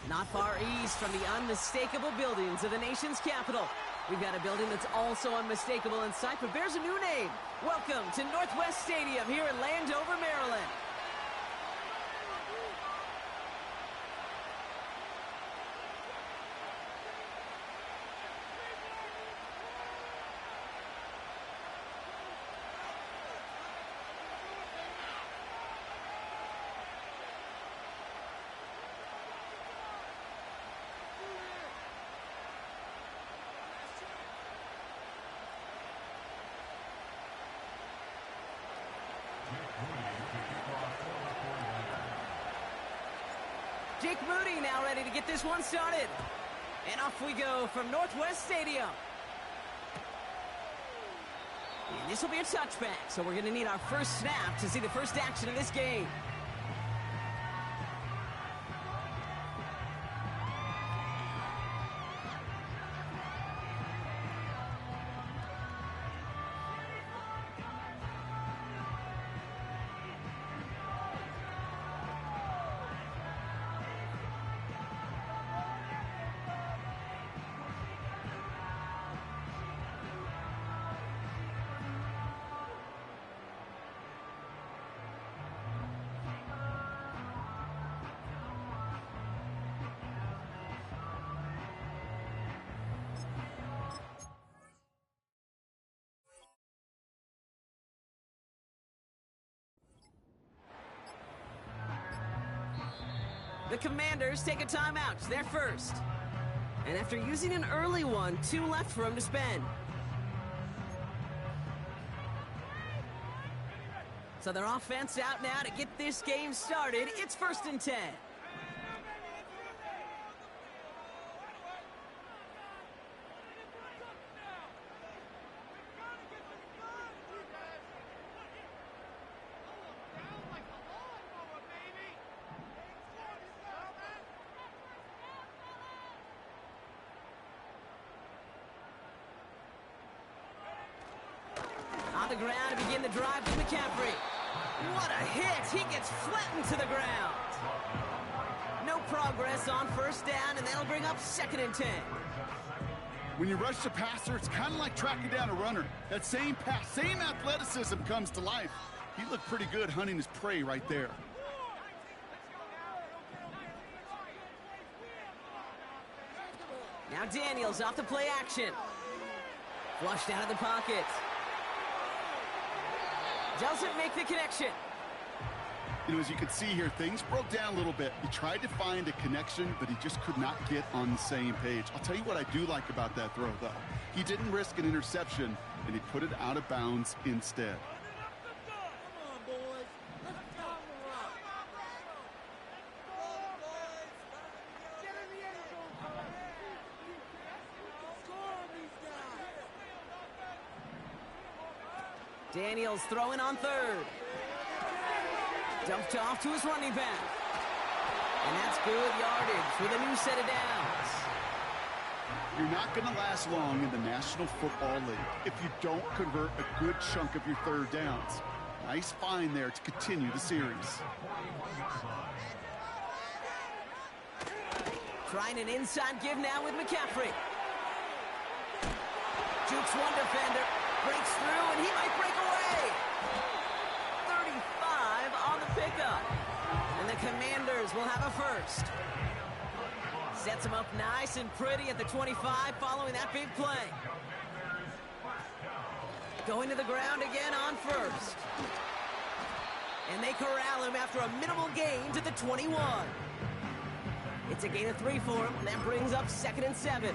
Not far east from the unmistakable buildings of the nation's capital, we've got a building that's also unmistakable in sight, but bears a new name. Welcome to Northwest Stadium here in Landover, Maryland. Jake Moody now ready to get this one started. And off we go from Northwest Stadium. And this will be a touchback, so we're going to need our first snap to see the first action of this game. The Commanders take a timeout. They're first. And after using an early one, 2 left for him to spend. So their offense out now to get this game started. It's 1st and 10. On the ground to begin the drive to McCaffrey. What a hit! He gets flattened to the ground. No progress on 1st down, and that'll bring up 2nd and 10. When you rush the passer, it's kind of like tracking down a runner. That same pass, same athleticism comes to life. He looked pretty good hunting his prey right there. Now Daniels off the play action. Flushed out of the pocket. Doesn't make the connection. You know, as you can see here, things broke down a little bit. He tried to find a connection, but he just could not get on the same page. I'll tell you what I do like about that throw, though. He didn't risk an interception, and he put it out of bounds instead. Daniels throwing on 3rd. Dumped off to his running back. And that's good yardage with a new set of downs. You're not going to last long in the National Football League if you don't convert a good chunk of your 3rd downs. Nice find there to continue the series. Trying an inside give now with McCaffrey. Jukes one defender. Breaks through, and he might break away. 35 on the pickup. And the Commanders will have a first. Sets him up nice and pretty at the 25 following that big play. Going to the ground again on 1st. And they corral him after a minimal gain to the 21. It's a gain of 3 for him, and that brings up 2nd and 7.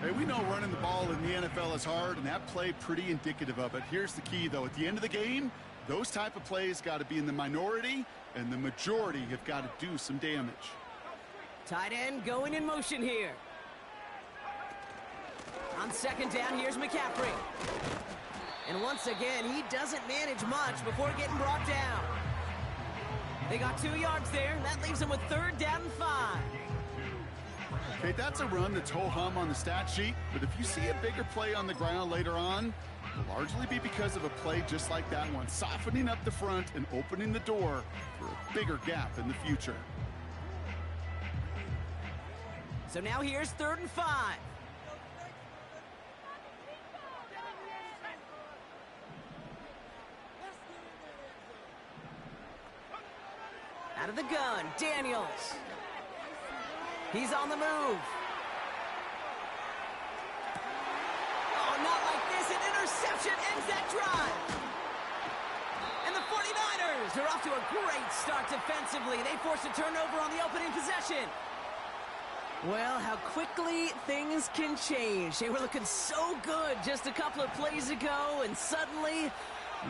Hey, we know running the ball in the NFL is hard, and that play pretty indicative of it. Here's the key, though. At the end of the game, those type of plays got to be in the minority, and the majority have got to do some damage. Tight end going in motion here. On 2nd down, here's McCaffrey. And once again, he doesn't manage much before getting brought down. They got 2 yards there, and that leaves them with 3rd down and 5. Okay, that's a run that's ho-hum on the stat sheet, but if you see a bigger play on the ground later on, it'll largely be because of a play just like that one, softening up the front and opening the door for a bigger gap in the future. So now here's 3rd and 5. Out of the gun, Daniels. He's on the move. Oh, not like this. An interception ends that drive. And the 49ers are off to a great start defensively. They force a turnover on the opening possession. Well, how quickly things can change. They were looking so good just a couple of plays ago, and suddenly,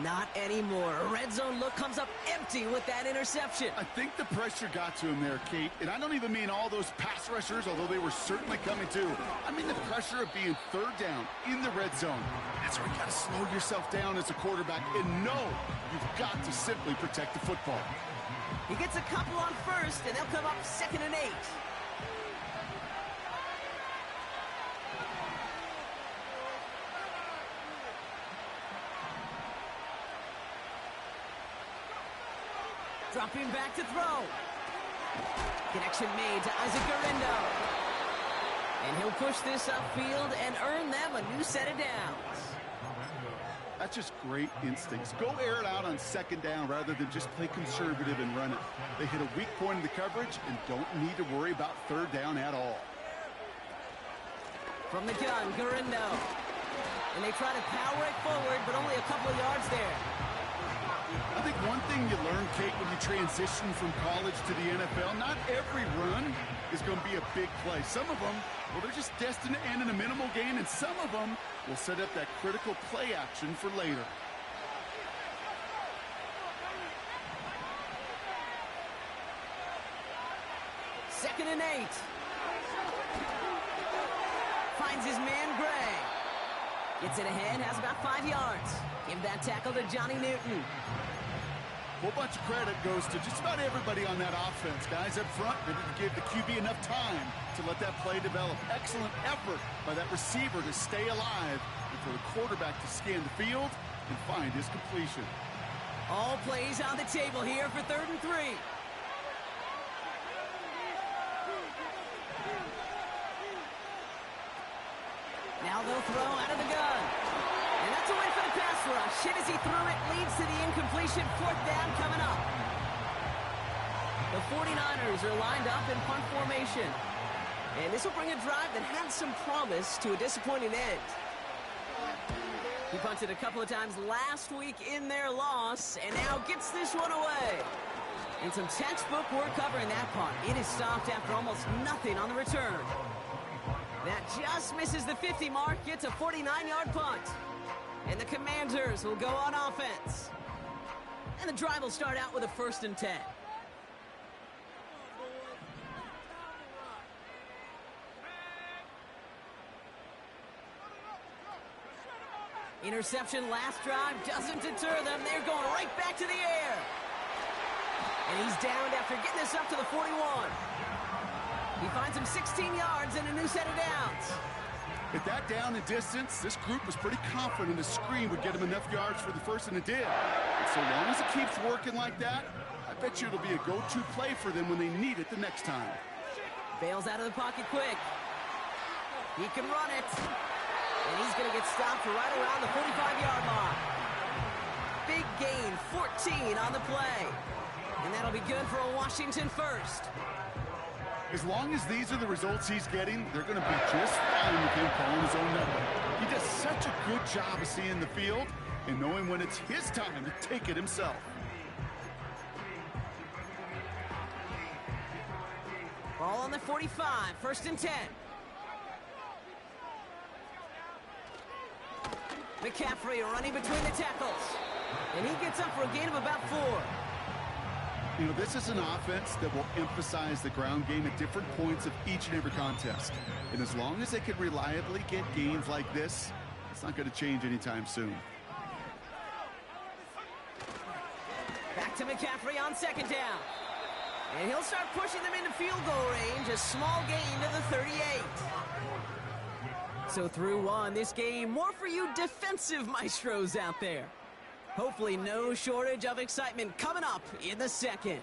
not anymore. A red zone look comes up empty with that interception. I think the pressure got to him there, Kate. And I don't even mean all those pass rushers, although they were certainly coming too. I mean the pressure of being 3rd down in the red zone. That's where you got to slow yourself down as a quarterback and know you've got to simply protect the football. He gets a couple on 1st, and they'll come up 2nd and 8. Dropping back to throw. Connection made to Isaac Guerrero. And he'll push this upfield and earn them a new set of downs. That's just great instincts. Go air it out on 2nd down rather than just play conservative and run it. They hit a weak point in the coverage and don't need to worry about 3rd down at all. From the gun, Guerrero. And they try to power it forward, but only a couple of yards there. I think one thing you learn, Kate, when you transition from college to the NFL, not every run is going to be a big play. Some of them, well, they're just destined to end in a minimal gain, and some of them will set up that critical play action for later. Second and 8. Finds his man, Gray. Gets it ahead, has about 5 yards. Give that tackle to Johnny Newton. A whole bunch of credit goes to just about everybody on that offense. Guys up front, they didn't give the QB enough time to let that play develop. Excellent effort by that receiver to stay alive and for the quarterback to scan the field and find his completion. All plays on the table here for 3rd and 3. Now they'll throw out of the gun. And that's a win for the pass rush. Hit as he threw it, leads to the incompletion. 4th down coming up. The 49ers are lined up in punt formation. And this will bring a drive that had some promise to a disappointing end. He punted a couple of times last week in their loss, and now gets this one away. And some textbook work covering that punt. It is stopped after almost nothing on the return. That just misses the 50 mark, gets a 49-yard punt. And the Commanders will go on offense. And the drive will start out with a 1st and 10. Interception last drive doesn't deter them. They're going right back to the air. And he's downed after getting this up to the 41. He finds him 16 yards and a new set of downs. At that down and distance, this group was pretty confident the screen would get him enough yards for the 1st, and it did. And so long as it keeps working like that, I bet you it'll be a go-to play for them when they need it the next time. Bails out of the pocket quick. He can run it. And he's going to get stopped right around the 45-yard mark. Big gain, 14 on the play. And that'll be good for a Washington 1st. As long as these are the results he's getting, they're going to be just fine with him calling his own number. He does such a good job of seeing the field and knowing when it's his time to take it himself. Ball on the 45, 1st and 10. McCaffrey running between the tackles. And he gets up for a gain of about 4. You know, this is an offense that will emphasize the ground game at different points of each and every contest. And as long as they can reliably get gains like this, it's not going to change anytime soon. Back to McCaffrey on 2nd down. And he'll start pushing them into field goal range. A small gain to the 38. So through one, this game, more for you defensive maestros out there. Hopefully no shortage of excitement coming up in the second.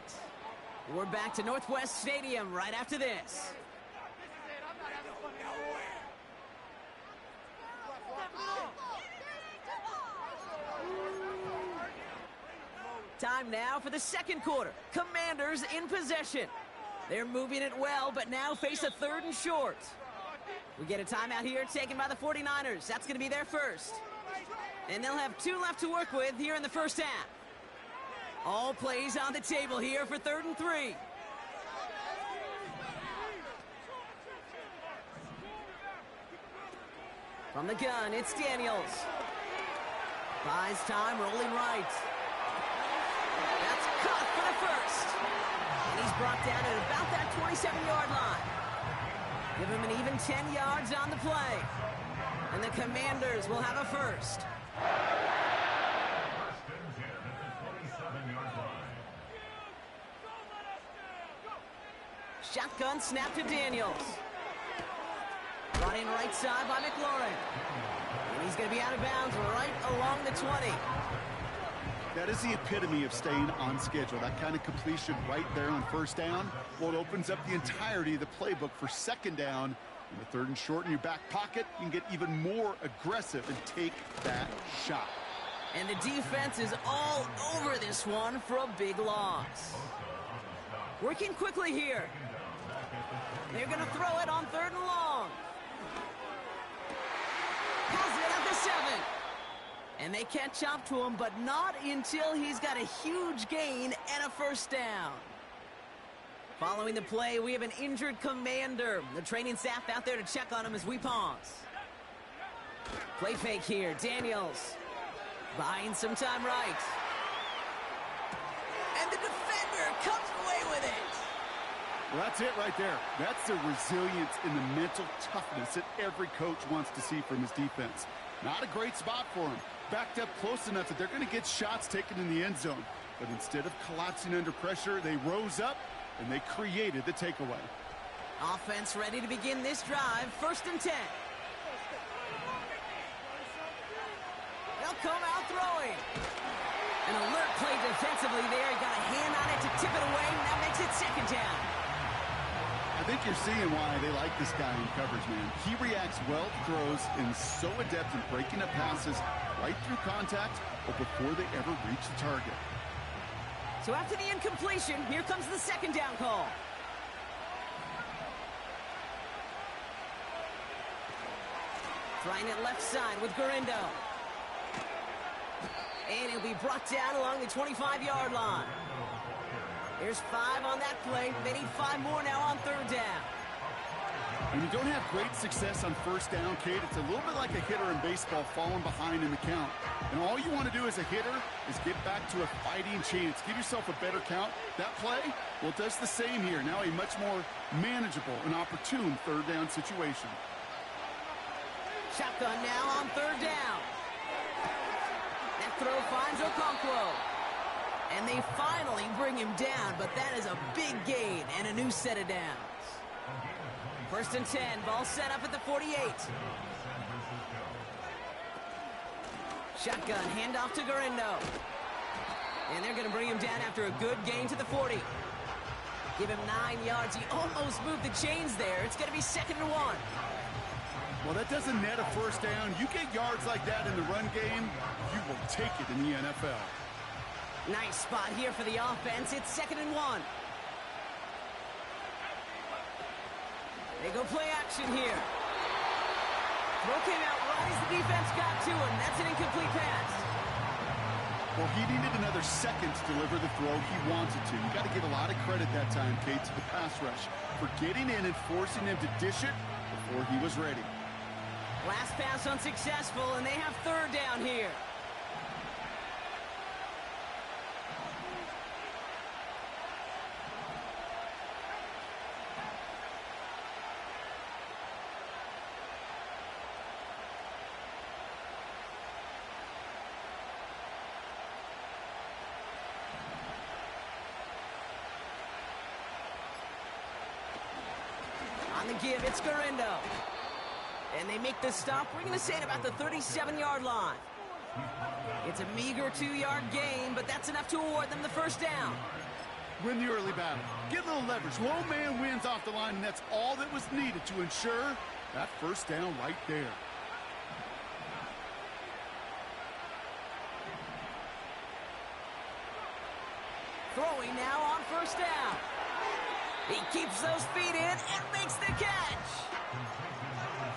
We're back to Northwest Stadium right after this. Time now for the second quarter. Commanders in possession. They're moving it well, but now face a 3rd and short. We get a timeout here taken by the 49ers. That's going to be their first. And they'll have 2 left to work with here in the first half. All plays on the table here for 3rd and 3. From the gun, it's Daniels. Buys time, rolling right. That's caught for the first. And he's brought down at about that 27-yard line. Give him an even 10 yards on the play. And the Commanders will have a first. Shotgun snap to Daniels. Brought in right side by McLaurin. And he's going to be out of bounds right along the 20. That is the epitome of staying on schedule. That kind of completion right there on first down. Well, it opens up the entirety of the playbook for second down. In the 3rd and short in your back pocket, you can get even more aggressive and take that shot. And the defense is all over this one for a big loss. Working quickly here. They're going to throw it on 3rd and long. Has it at the 7. And they catch up to him, but not until he's got a huge gain and a first down. Following the play, we have an injured Commander. The training staff out there to check on him as we pause. Play fake here. Daniels buying some time right. And the defender comes away with it. Well, that's it right there. That's the resilience and the mental toughness that every coach wants to see from his defense. Not a great spot for him. Backed up close enough that they're going to get shots taken in the end zone. But instead of collapsing under pressure, they rose up and they created the takeaway. Offense ready to begin this drive. 1st and 10. They'll come out throwing. An alert play defensively there. He got a hand on it to tip it away. Now makes it 2nd down. I think you're seeing why they like this guy in coverage, man. He reacts well to throws and is so adept in breaking up passes right through contact or before they ever reach the target. So after the incompletion, here comes the 2nd down call. Trying it left side with Gurindo. And he'll be brought down along the 25-yard line. There's 5 on that play. They need 5 more now on 3rd down. When you don't have great success on first down, Kate, it's a little bit like a hitter in baseball falling behind in the count. And all you want to do as a hitter is get back to a fighting chance. Give yourself a better count. That play, well, it does the same here. Now a much more manageable and opportune 3rd down situation. Shotgun now on 3rd down. That throw finds Okonkwo. And they finally bring him down, but that is a big gain and a new set of downs. 1st and 10, ball set up at the 48. Shotgun, handoff to Gurindo. And they're going to bring him down after a good gain to the 40. Give him 9 yards. He almost moved the chains there. It's going to be 2nd and 1. Well, that doesn't net a first down. You get yards like that in the run game, you will take it in the NFL. Nice spot here for the offense. It's 2nd and 1. They go play action here. Throw came out right as the defense got to him. That's an incomplete pass. Well, he needed another second to deliver the throw he wanted to. You got to give a lot of credit that time, Kate, to the pass rush for getting in and forcing him to dish it before he was ready. Last pass unsuccessful, and they have 3rd down here. On the give, it's Gurindo. And they make the stop. We're going to say at about the 37-yard line. It's a meager 2-yard gain, but that's enough to award them the first down. Win the early battle. Get a little leverage. Low man wins off the line, and that's all that was needed to ensure that first down right there. Throwing now on first down. He keeps those feet in and makes the catch.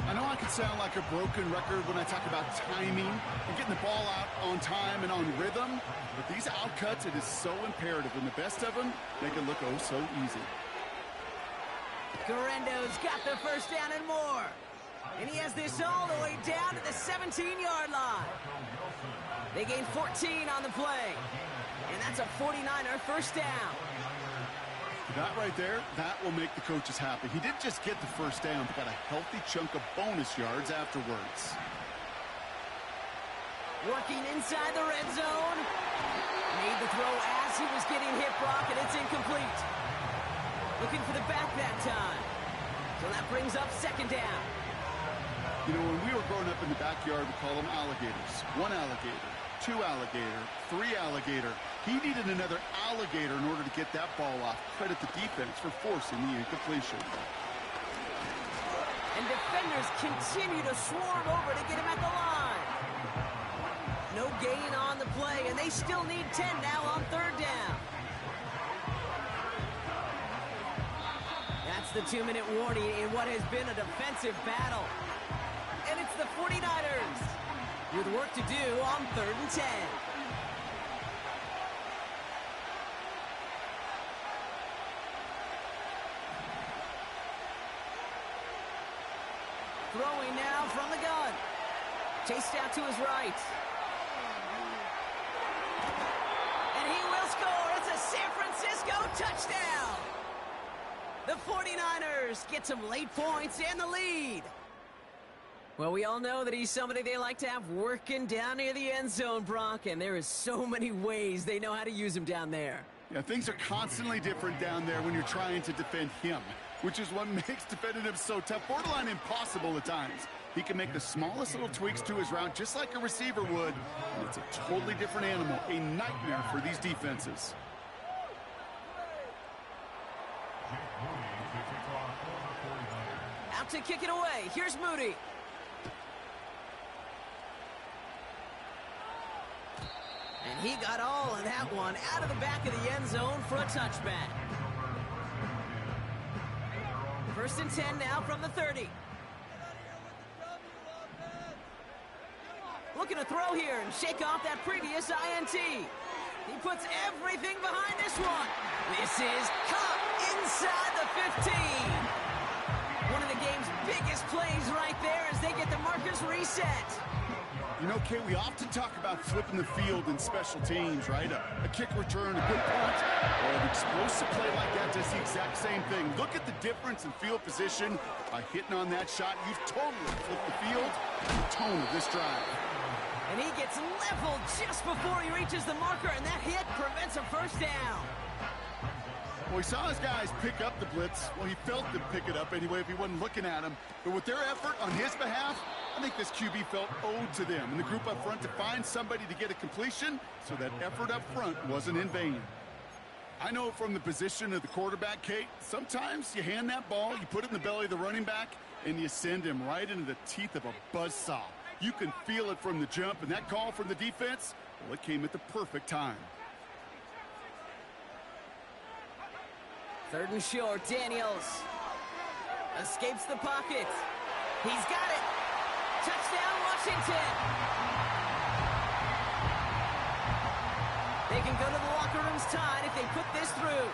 I know I can sound like a broken record when I talk about timing and getting the ball out on time and on rhythm, but these outcuts, it is so imperative, and the best of them make it look oh so easy. Guarendo's got the first down and more. And he has this all the way down to the 17-yard line. They gain 14 on the play. And that's a 49er first down. That right there, that will make the coaches happy. He didn't just get the first down, but got a healthy chunk of bonus yards afterwards. Working inside the red zone. Made the throw as he was getting hit, Brock, and it's incomplete. Looking for the back that time. So that brings up second down. You know, when we were growing up in the backyard, we call them alligators. One alligator, two alligator, three alligator. He needed another alligator in order to get that ball off. Credit the defense for forcing the incompletion. And defenders continue to swarm over to get him at the line. No gain on the play, and they still need 10 now on third down. That's the 2-minute warning in what has been a defensive battle. And it's the 49ers with work to do on third and 10. Throwing now from the gun. Chased out to his right. And he will score. It's a San Francisco touchdown. The 49ers get some late points and the lead. Well, we all know that he's somebody they like to have working down near the end zone, Brock, and there is so many ways they know how to use him down there. Yeah, things are constantly different down there when you're trying to defend him, which is what makes defending him so tough, borderline impossible at times. He can make the smallest little tweaks to his route just like a receiver would, and it's a totally different animal, a nightmare for these defenses. Out to kick it away. Here's Moody. And he got all of that one out of the back of the end zone for a touchback. First and 10 now from the 30. Looking to throw here and shake off that previous INT. He puts everything behind this one. This is caught inside the 15. One of the game's biggest plays right there as they get the markers reset. You know, Kate, we often talk about flipping the field in special teams, right? A kick return, a good punt, or an explosive play like that does the exact same thing. Look at the difference in field position. By hitting on that shot, you've totally flipped the field and the tone of this drive. And he gets leveled just before he reaches the marker, and that hit prevents a first down. Well, he saw his guys pick up the blitz. Well, he felt them pick it up anyway if he wasn't looking at him. But with their effort on his behalf, I think this QB felt owed to them and the group up front to find somebody to get a completion, so that effort up front wasn't in vain. I know from the position of the quarterback, Kate, sometimes you hand that ball, you put it in the belly of the running back, and you send him right into the teeth of a buzzsaw. You can feel it from the jump, and that call from the defense, well, it came at the perfect time. Third and short, Daniels escapes the pocket. He's got it. Touchdown, Washington. They can go to the locker rooms tied if they put this through.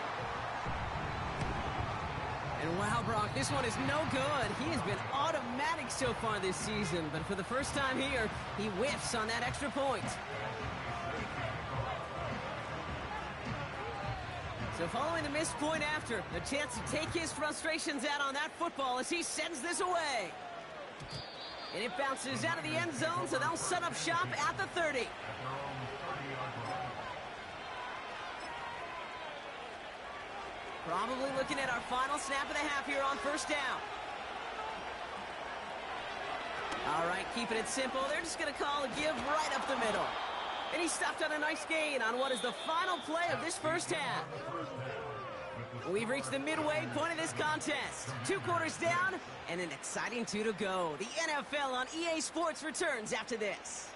And wow, Brock, this one is no good. He has been automatic so far this season, but for the first time here, he whiffs on that extra point. So following the missed point after, a chance to take his frustrations out on that football as he sends this away. And it bounces out of the end zone, so they'll set up shop at the 30. Probably looking at our final snap of the half here on first down. All right, keeping it simple. They're just going to call a give right up the middle. And he stopped on a nice gain on what is the final play of this first half. We've reached the midway point of this contest. 2 quarters down and an exciting 2 to go. The NFL on EA Sports returns after this.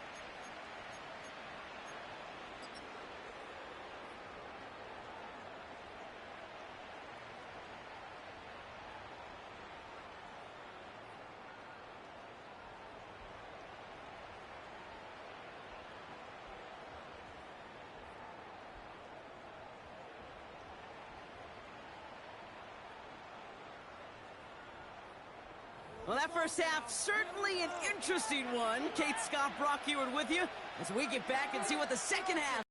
Well, that first half, certainly an interesting one. Kate Scott, Brock Heward with you as we get back and see what the second half.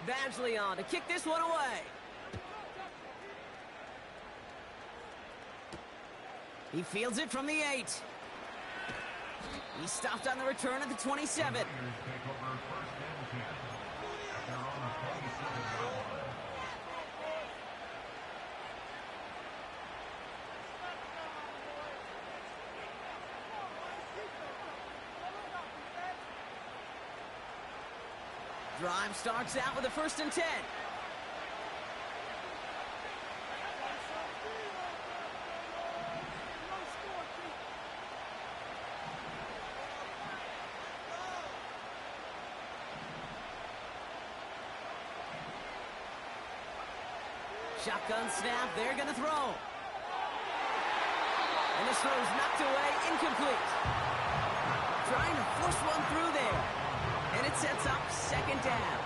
Badgley on to kick this one away. He fields it from the 8. He stopped on the return at the 27. Drive starts out with a 1st and 10. Shotgun snap, they're going to throw. And this throw is knocked away, incomplete. Trying to force one through there. And it sets up 2nd down.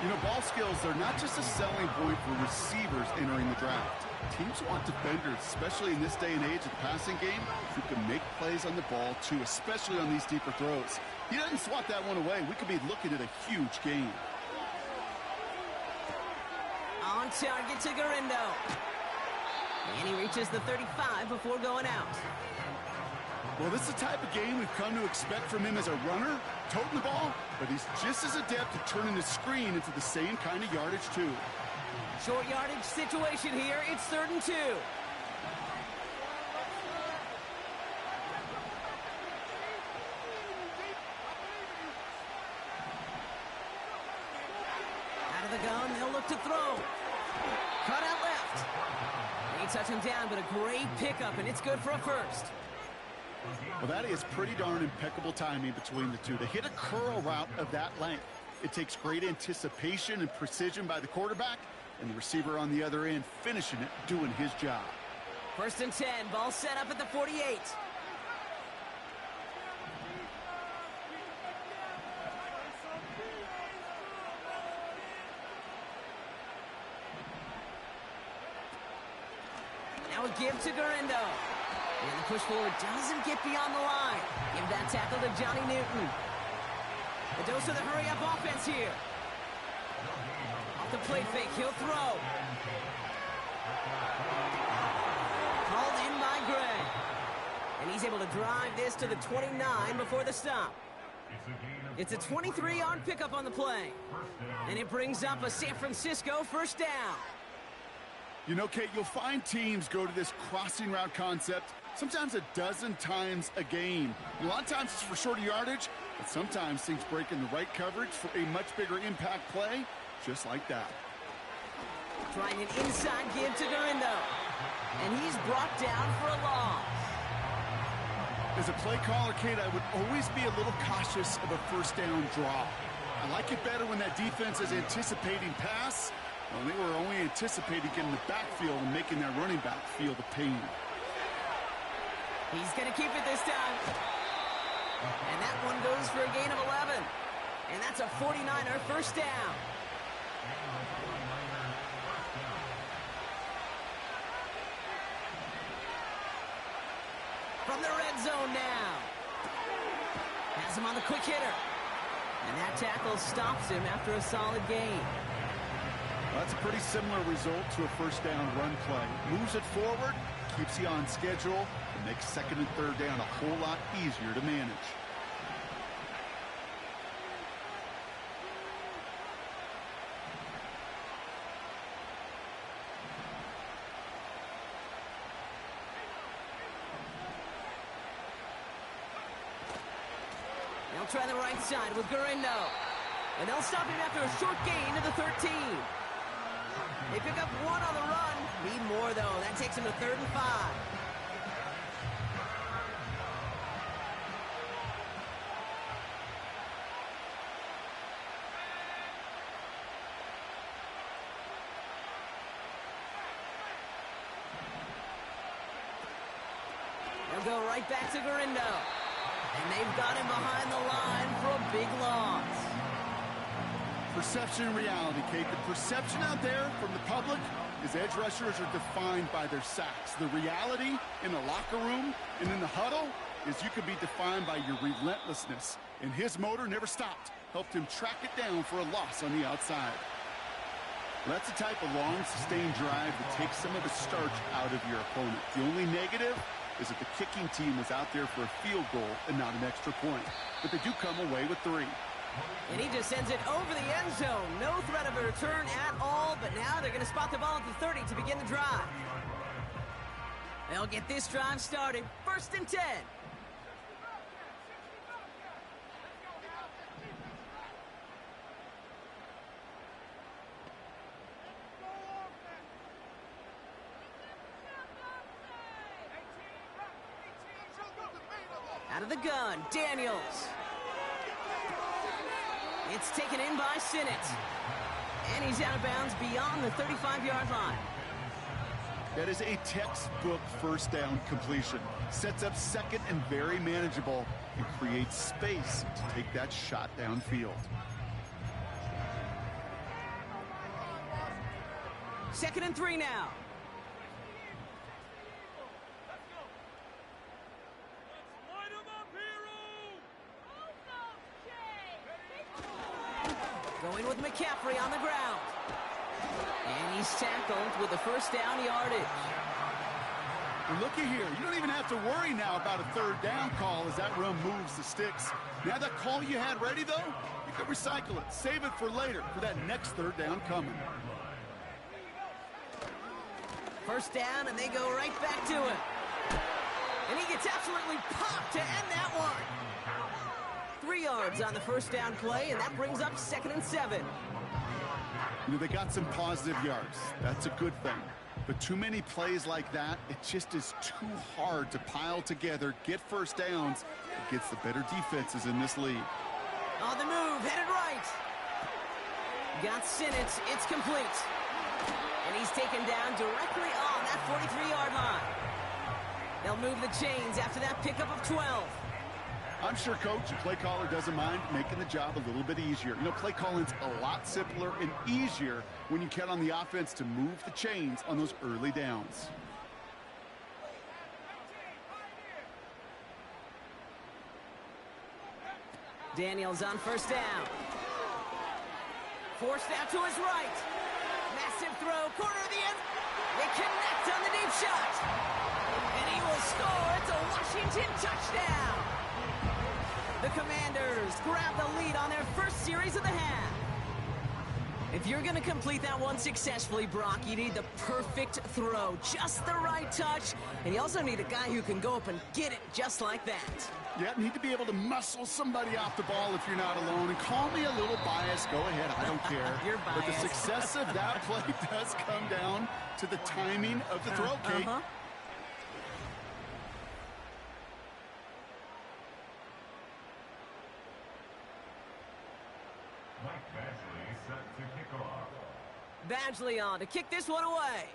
You know, ball skills, they're not just a selling point for receivers entering the draft. Teams want defenders, especially in this day and age of the passing game, who can make plays on the ball, too, especially on these deeper throws. He doesn't swat that one away. We could be looking at a huge game. On target to Garindo. And he reaches the 35 before going out. Well, this is the type of game we've come to expect from him as a runner, toting the ball, but he's just as adept at turning the screen into the same kind of yardage, too. Short yardage situation here. It's 3rd and 2. Out of the gun, they'll look to throw. Cut out left. They touch him down, but a great pickup, and it's good for a 1st. Well, that is pretty darn impeccable timing between the two. To hit a curl route of that length, it takes great anticipation and precision by the quarterback, and the receiver on the other end finishing it, doing his job. 1st and 10, ball set up at the 48. Now a give to Garindo. And the push forward doesn't get beyond the line. Give that tackle to Johnny Newton. A dose of the hurry-up offense here. Off the play fake, he'll throw. Called in by Gray. And he's able to drive this to the 29 before the stop. It's a 23-yard pickup on the play. And it brings up a San Francisco 1st down. You know, Kate, you'll find teams go to this crossing route concept sometimes a dozen times a game. A lot of times it's for shorter yardage, but sometimes things break in the right coverage for a much bigger impact play, just like that. Trying an inside give to Garindo. And he's brought down for a loss. As a play caller, Kate, I would always be a little cautious of a 1st down draw. I like it better when that defense is anticipating pass. Well, they were only anticipating getting the backfield and making that running back feel the pain. He's going to keep it this time. And that one goes for a gain of 11. And that's a 49er 1st down. From the red zone now. Has him on the quick hitter. And that tackle stops him after a solid gain. Well, that's a pretty similar result to a 1st down run play. Moves it forward, keeps you on schedule, and makes 2nd and 3rd down a whole lot easier to manage. try the right side with Gurindo. And they'll stop him after a short gain to the 13. They pick up one on the run. Need more, though. That takes him to 3rd and 5. They'll go right back to Gurindo. And they've got him behind the line for a big loss. Perception and reality, Kate. The perception out there from the public is edge rushers are defined by their sacks. The reality in the locker room and in the huddle is you could be defined by your relentlessness. And his motor never stopped. Helped him track it down for a loss on the outside. Well, that's the type of long, sustained drive that takes some of the starch out of your opponent. The only negative is that the kicking team was out there for a field goal and not an extra point. But they do come away with 3. And he just sends it over the end zone. No threat of a return at all, but now they're going to spot the ball at the 30 to begin the drive. They'll get this drive started. 1st and 10. Out of the gun, Daniels. It's taken in by Sinnott. And he's out of bounds beyond the 35-yard line. That is a textbook first down completion. Sets up 2nd and very manageable and creates space to take that shot downfield. 2nd and 3 now. Going with McCaffrey on the ground. And he's tackled with the first down yardage. And looky here, you don't even have to worry now about a 3rd down call as that run moves the sticks. Now that call you had ready, though, you can recycle it. Save it for later for that next 3rd down coming. 1st down, and they go right back to it. And he gets absolutely popped to end that one. 3 yards on the 1st down play, and that brings up 2nd and 7. You know, they got some positive yards. That's a good thing. But too many plays like that, it just is too hard to pile together, get 1st downs against the better defenses in this league. On the move, headed right. Got Sinnott, it's complete. And he's taken down directly on that 43-yard line. They'll move the chains after that pickup of 12. I'm sure Coach and play caller doesn't mind making the job a little bit easier. You know, play calling's a lot simpler and easier when you count on the offense to move the chains on those early downs. Daniels on 1st down. Forced out to his right. Massive throw, corner of the end. They connect on the deep shot. And he will score. It's a Washington touchdown. The Commanders grab the lead on their first series of the half. If you're going to complete that one successfully, Brock, you need the perfect throw, just the right touch, and you also need a guy who can go up and get it just like that. Yeah, need to be able to muscle somebody off the ball if you're not alone. And call me a little biased. Go ahead, I don't care. You're biased. But the success of that play does come down to the timing of the throw, Kate. Badgley on to kick this one away.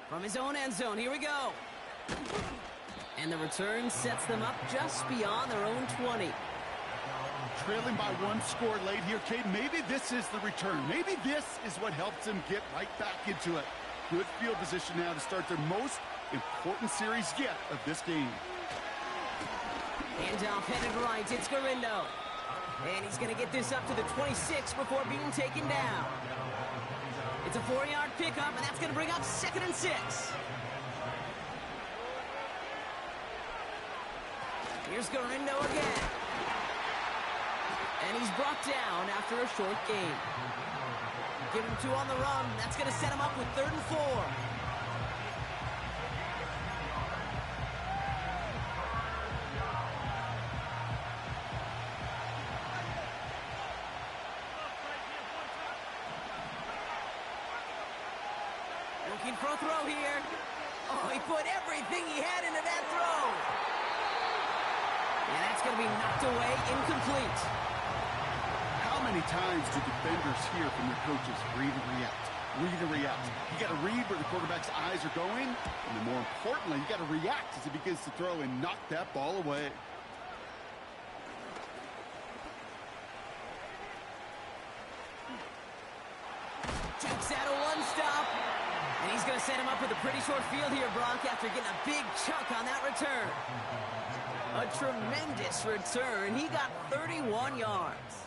From his own end zone, here we go. And the return sets them up just beyond their own 20. Trailing by 1 score late here, Kate. Maybe this is the return. Maybe this is what helps them get right back into it. Good field position now to start their most important series yet of this game. Handoff headed right, it's Gurindo. And he's going to get this up to the 26 before being taken down. It's a 4-yard pickup, and that's going to bring up 2nd and 6. Here's Gurindo again. And he's brought down after a short gain. Give him 2 on the run. That's going to set him up with 3rd and 4. looking for a throw here. Oh, he put everything he had into that throw. And that's going to be knocked away, incomplete. How many times do defenders hear from their coaches, read and react, read and react? You got to read where the quarterback's eyes are going, and then more importantly, you got to react as he begins to throw and knock that ball away. Takes out a one-stop. And he's going to set him up with a pretty short field here, Brock, after getting a big chunk on that return. A tremendous return. He got 31 yards.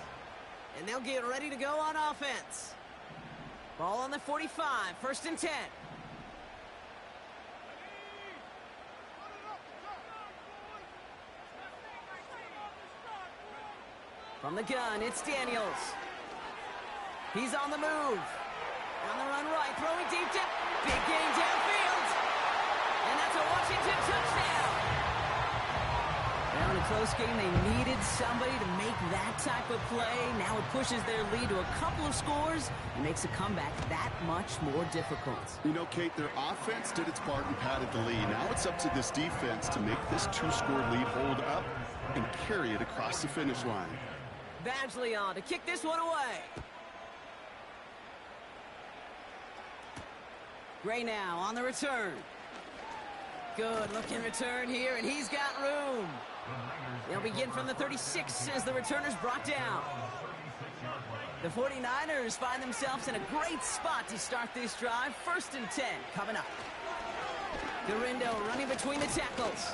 And they'll get ready to go on offense. Ball on the 45, 1st and 10. From the gun, it's Daniels. He's on the move. On the run right, throwing deep dip. Big gain downfield. And that's a Washington touchdown. Now in a close game, they needed somebody to make that type of play. Now it pushes their lead to a couple of scores and makes a comeback that much more difficult. You know, Kate, their offense did its part and padded the lead. Now it's up to this defense to make this 2-score lead hold up and carry it across the finish line. Badgley on to kick this one away. Gray now on the return. Good looking return here, and he's got room. They'll begin from the 36 as the returner's brought down. The 49ers find themselves in a great spot to start this drive. 1st and 10 coming up. Gurindo running between the tackles.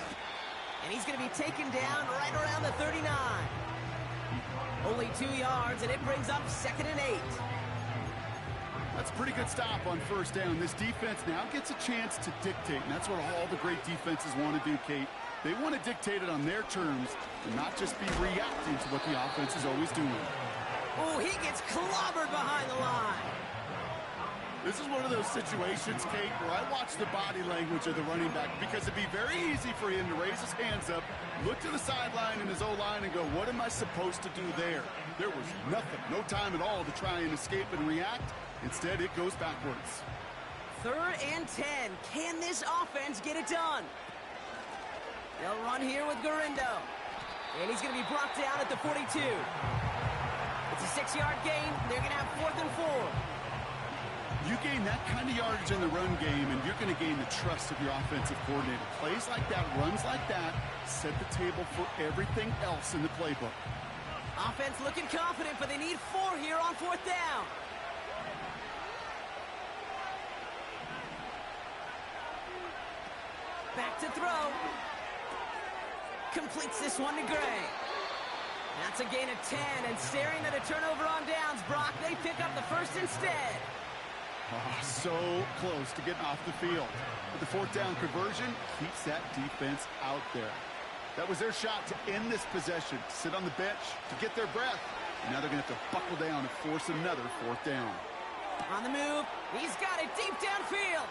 And he's going to be taken down right around the 39. Only 2 yards, and it brings up 2nd and 8. That's a pretty good stop on 1st down. This defense now gets a chance to dictate, and that's what all the great defenses want to do, Kate. They want to dictate it on their terms and not just be reacting to what the offense is always doing. Oh, he gets clobbered behind the line. This is one of those situations, Kate, where I watch the body language of the running back because it'd be very easy for him to raise his hands up, look to the sideline in his O-line and go, what am I supposed to do there? There was nothing, no time at all to try and escape and react. Instead, it goes backwards. 3rd and 10. Can this offense get it done? They'll run here with Gurindo. And he's going to be brought down at the 42. It's a 6-yard gain. They're going to have 4th and 4. You gain that kind of yardage in the run game, and you're going to gain the trust of your offensive coordinator. Plays like that, runs like that, set the table for everything else in the playbook. Offense looking confident, but they need 4 here on 4th down. Back to throw. Completes this one to Gray. That's a gain of 10, and staring at a turnover on downs, Brock, they pick up the 1st instead. Oh, so close to getting off the field. But the 4th down conversion keeps that defense out there. That was their shot to end this possession, sit on the bench to get their breath. And now they're going to have to buckle down and force another 4th down. On the move, he's got it deep downfield.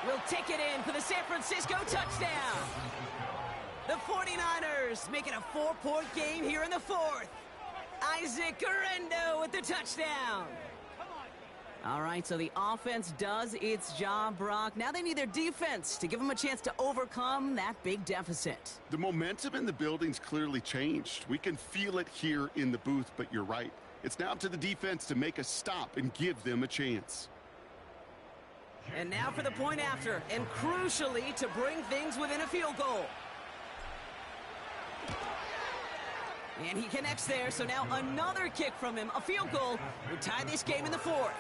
Will take it in for the San Francisco touchdown. The 49ers making a 4-point game here in the 4th. Isaac Gurindo with the touchdown. All right, so the offense does its job, Brock. Now they need their defense to give them a chance to overcome that big deficit. The momentum in the building's clearly changed. We can feel it here in the booth, but you're right. It's now up to the defense to make a stop and give them a chance. And now for the point after, and crucially to bring things within a field goal. And he connects there, so now another kick from him. A field goal would tie this game in the 4th.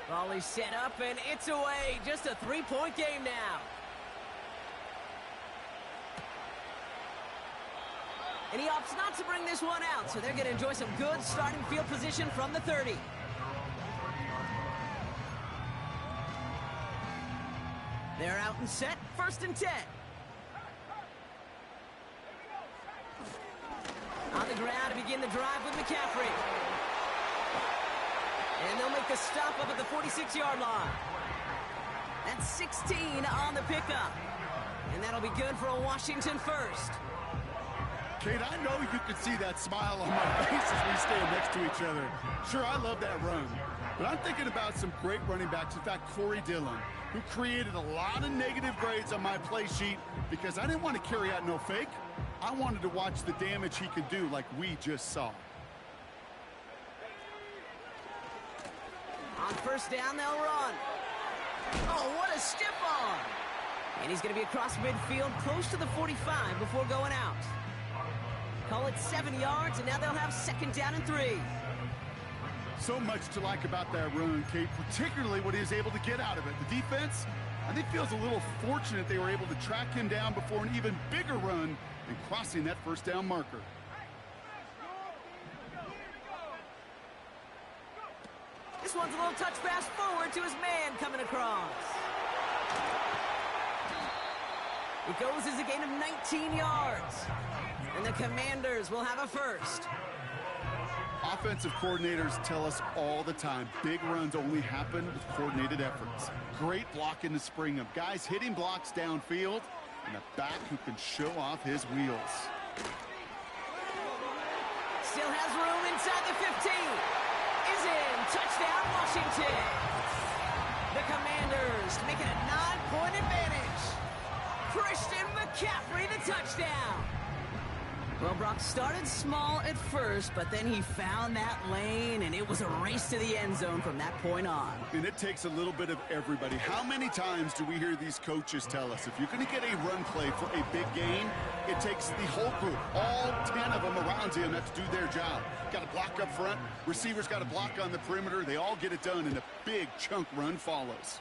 Volley set up, and it's away. Just a 3-point game now. And he opts not to bring this one out, so they're going to enjoy some good starting field position from the 30. They're out and set. 1st and 10. the ground to begin the drive with McCaffrey. And they'll make the stop up at the 46-yard line. That's 16 on the pickup. And that'll be good for a Washington first. Kate, I know you could see that smile on my face as we stand next to each other. Sure, I love that run. But I'm thinking about some great running backs. In fact, Corey Dillon, who created a lot of negative grades on my play sheet because I didn't want to carry out no fake. I wanted to watch the damage he could do like we just saw. On first down, they'll run. Oh, what a stiff arm. And he's going to be across midfield, close to the 45 before going out. Call it 7 yards, and now they'll have second down and 3. So much to like about that run, Kate, particularly what he was able to get out of it. The defense, I think, feels a little fortunate they were able to track him down before an even bigger run and crossing that first down marker. This one's a little touch pass forward to his man coming across. It goes as a gain of 19 yards. And the Commanders will have a first. Offensive coordinators tell us all the time, big runs only happen with coordinated efforts. Great block in the spring of guys hitting blocks downfield and a back who can show off his wheels. Still has room inside the 15. Is in. Touchdown, Washington. The Commanders make it a 9-point advantage. Christian McCaffrey, the touchdown. Well, Brock started small at first, but then he found that lane, and it was a race to the end zone from that point on. And it takes a little bit of everybody. How many times do we hear these coaches tell us, if you're going to get a run play for a big gain, it takes the whole group, all 10 of them around him, have to do their job. Got to block up front, receivers got to block on the perimeter. They all get it done, and a big chunk run follows.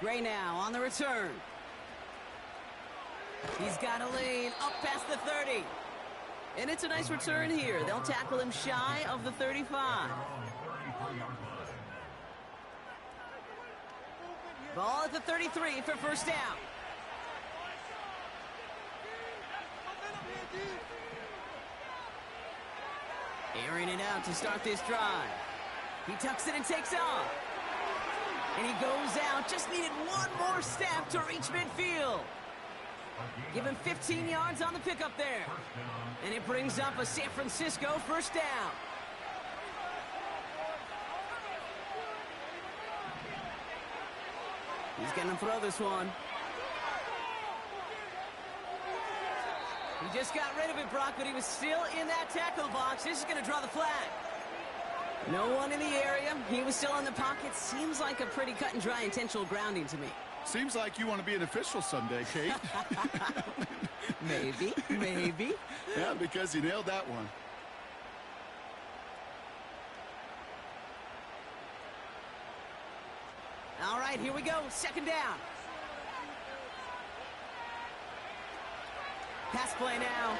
Gray now on the return. He's got a lane up past the 30. And it's a nice return here. They'll tackle him shy of the 35. Ball at the 33 for first down. Airing it out to start this drive. He tucks it and takes off. And he goes out. Just needed one more step to reach midfield. Give him 15 yards on the pickup there. And it brings up a San Francisco first down. He's going to throw this one. He just got rid of it, Brock, but he was still in that tackle box. This is going to draw the flag. No one in the area. He was still in the pocket. Seems like a pretty cut and dry intentional grounding to me. Seems like you want to be an official someday, Kate. Maybe. Yeah, because you nailed that one. All right, here we go. Second down. Pass play now.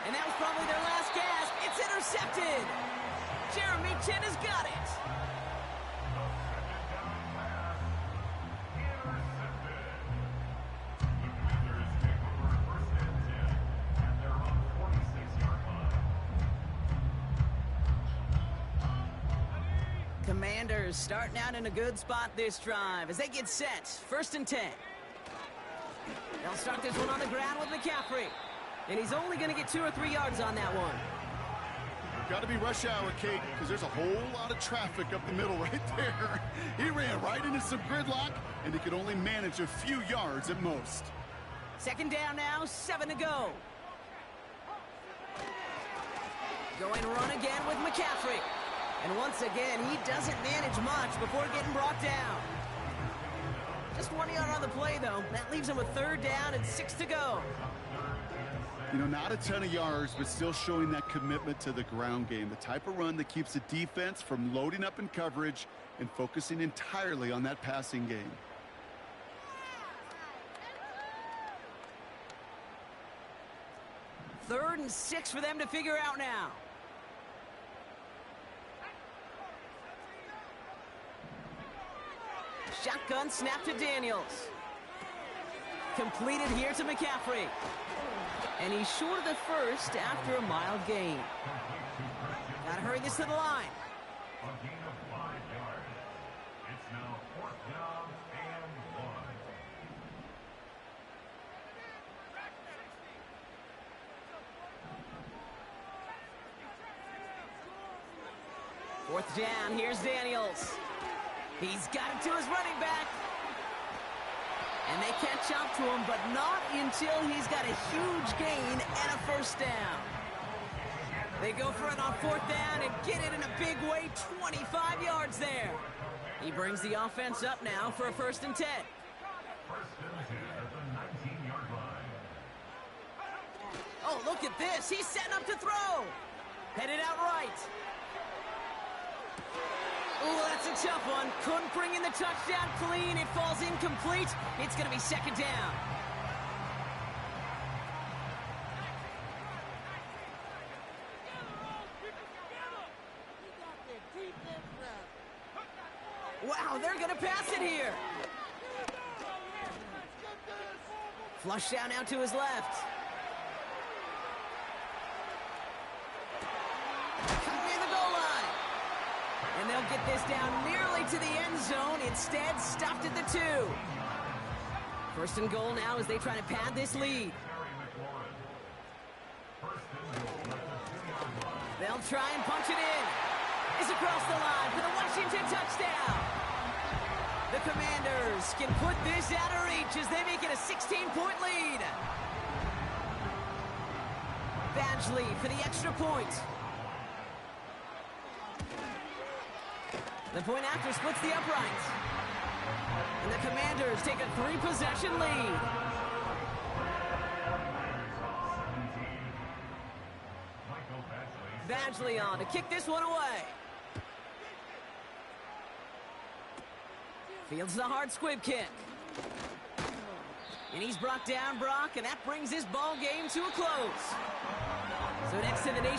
And that was probably their last gasp. It's intercepted. Jeremy Chin has got it. Commanders starting out in a good spot this drive as they get set. First and 10. They'll start this one on the ground with McCaffrey. And he's only going to get 2 or 3 yards on that one. Got to be rush hour, Kate, because there's a whole lot of traffic up the middle right there. He ran right into some gridlock, and he could only manage a few yards at most. Second down now, 7 to go. Going run again with McCaffrey. And once again, he doesn't manage much before getting brought down. Just 1 yard on the play, though. That leaves him with third down and 6 to go. You know, not a ton of yards, but still showing that commitment to the ground game. The type of run that keeps the defense from loading up in coverage and focusing entirely on that passing game. Third and 6 for them to figure out now. Shotgun snap to Daniels. Completed here to McCaffrey. And he's short of the first after a mild gain. Gotta hurry this to the line. A gain of 5 yards. It's now 4th down and 1. 4th down, here's Daniels. He's got it to his running back. And they catch up to him, but not until he's got a huge gain and a first down. They go for it on 4th down and get it in a big way, 25 yards there. He brings the offense up now for a 1st and 10. 1st and 10 at the 19-yard line. Oh, look at this. He's setting up to throw. Headed out right. Ooh, that's a tough one. Couldn't bring in the touchdown clean. It falls incomplete. It's going to be 2nd down. Wow, they're going to pass it here. Flush down now to his left. Near the goal line. And they'll get this down nearly to the end zone. Instead, stopped at the 2. 1st and goal now as they try to pad this lead. They'll try and punch it in. It's across the line for the Washington touchdown. The Commanders can put this out of reach as they make it a 16-point lead. Badgley for the extra point. The point after splits the uprights. And the Commanders take a 3-possession lead. Badgley on to kick this one away. Fields the hard squib kick. And he's brought down, Brock, and that brings this ball game to a close. So next to the nation.